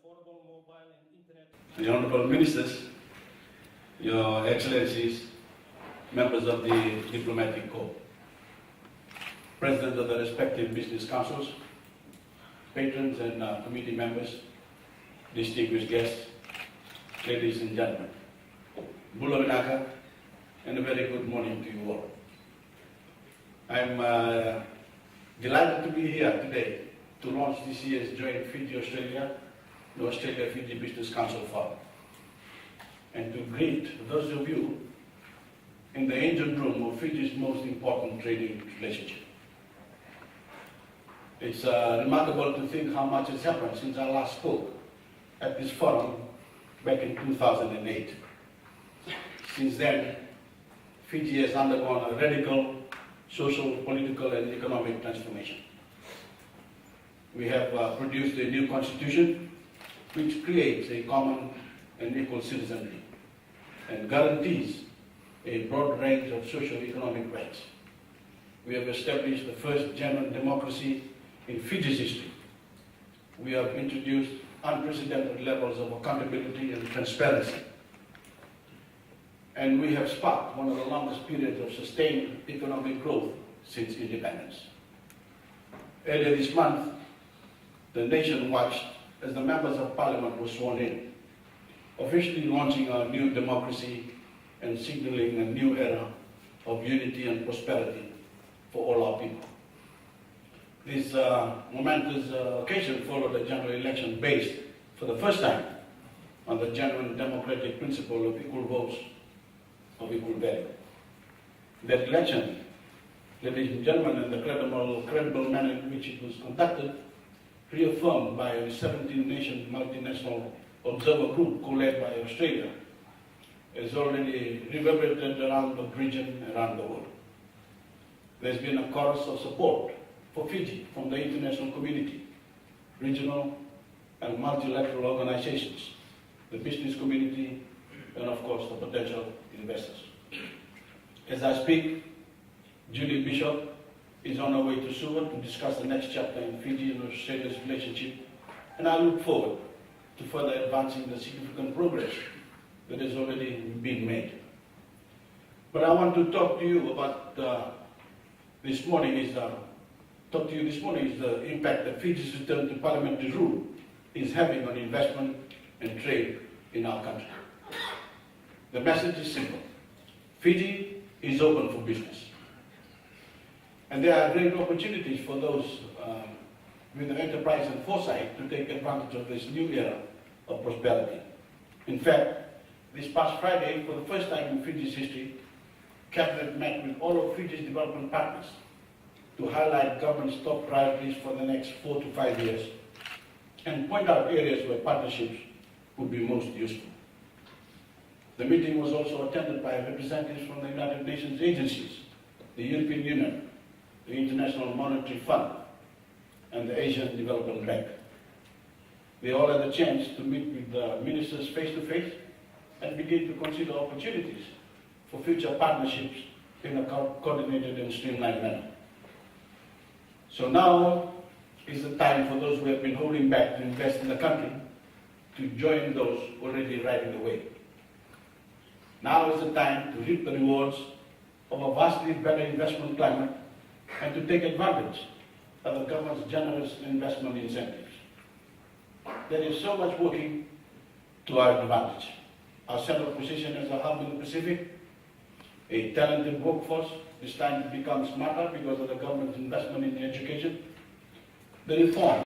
affordable mobile and internet. The Honorable Ministers, Your Excellencies, members of the Diplomatic Corps, Presidents of the respective business councils, patrons and committee members, distinguished guests, ladies and gentlemen, Bula Vinaka, and a very good morning to you all. I'm delighted to be here today to launch this year's joint Fiji-Australia, the Australia-Fiji Business Council Forum, and to greet those of you in the engine room of Fiji's most important trading relationship. It's remarkable to think how much has happened since I last spoke at this forum back in 2008. Since then, Fiji has undergone a radical social, political, and economic transformation. We have produced a new constitution which creates a common and equal citizenry and guarantees a broad range of socio-economic rights. We have established the first genuine democracy in Fiji's history. We have introduced unprecedented levels of accountability and transparency. And we have sparked one of the longest periods of sustained economic growth since independence. Earlier this month, the nation watched as the members of parliament were sworn in, officially launching our new democracy and signaling a new era of unity and prosperity for all our people. This momentous occasion followed a general election based, for the first time, on the genuine democratic principle of equal votes of equal value. That election, ladies and gentlemen, in the credible manner in which it was conducted, reaffirmed by a 17-nation multinational observer group co-led by Australia, has already reverberated around the region and around the world. There's been a chorus of support for Fiji from the international community, regional and multilateral organizations, the business community, and of course the potential investors. As I speak, Julie Bishop is on her way to Suva to discuss the next chapter in Fiji and Australia's relationship, and I look forward to further advancing the significant progress that has already been made. But I want to talk to you about this morning is the impact that Fiji's return to parliamentary rule is having on investment and trade in our country. The message is simple. Fiji is open for business. And there are great opportunities for those with the enterprise and foresight to take advantage of this new era of prosperity. In fact, this past Friday, for the first time in Fiji's history, Cabinet met with all of Fiji's development partners to highlight government's top priorities for the next 4 to 5 years and point out areas where partnerships would be most useful. The meeting was also attended by representatives from the United Nations agencies, the European Union, the International Monetary Fund, and the Asian Development Bank. They all had a chance to meet with the ministers face-to-face and begin to consider opportunities for future partnerships in a coordinated and streamlined manner. So now is the time for those who have been holding back to invest in the country to join those already riding the wave. Now is the time to reap the rewards of a vastly better investment climate and to take advantage of the government's generous investment incentives. There is so much working to our advantage. Our central position as a hub in the Pacific, a talented workforce, is time to become smarter because of the government's investment in education, the reform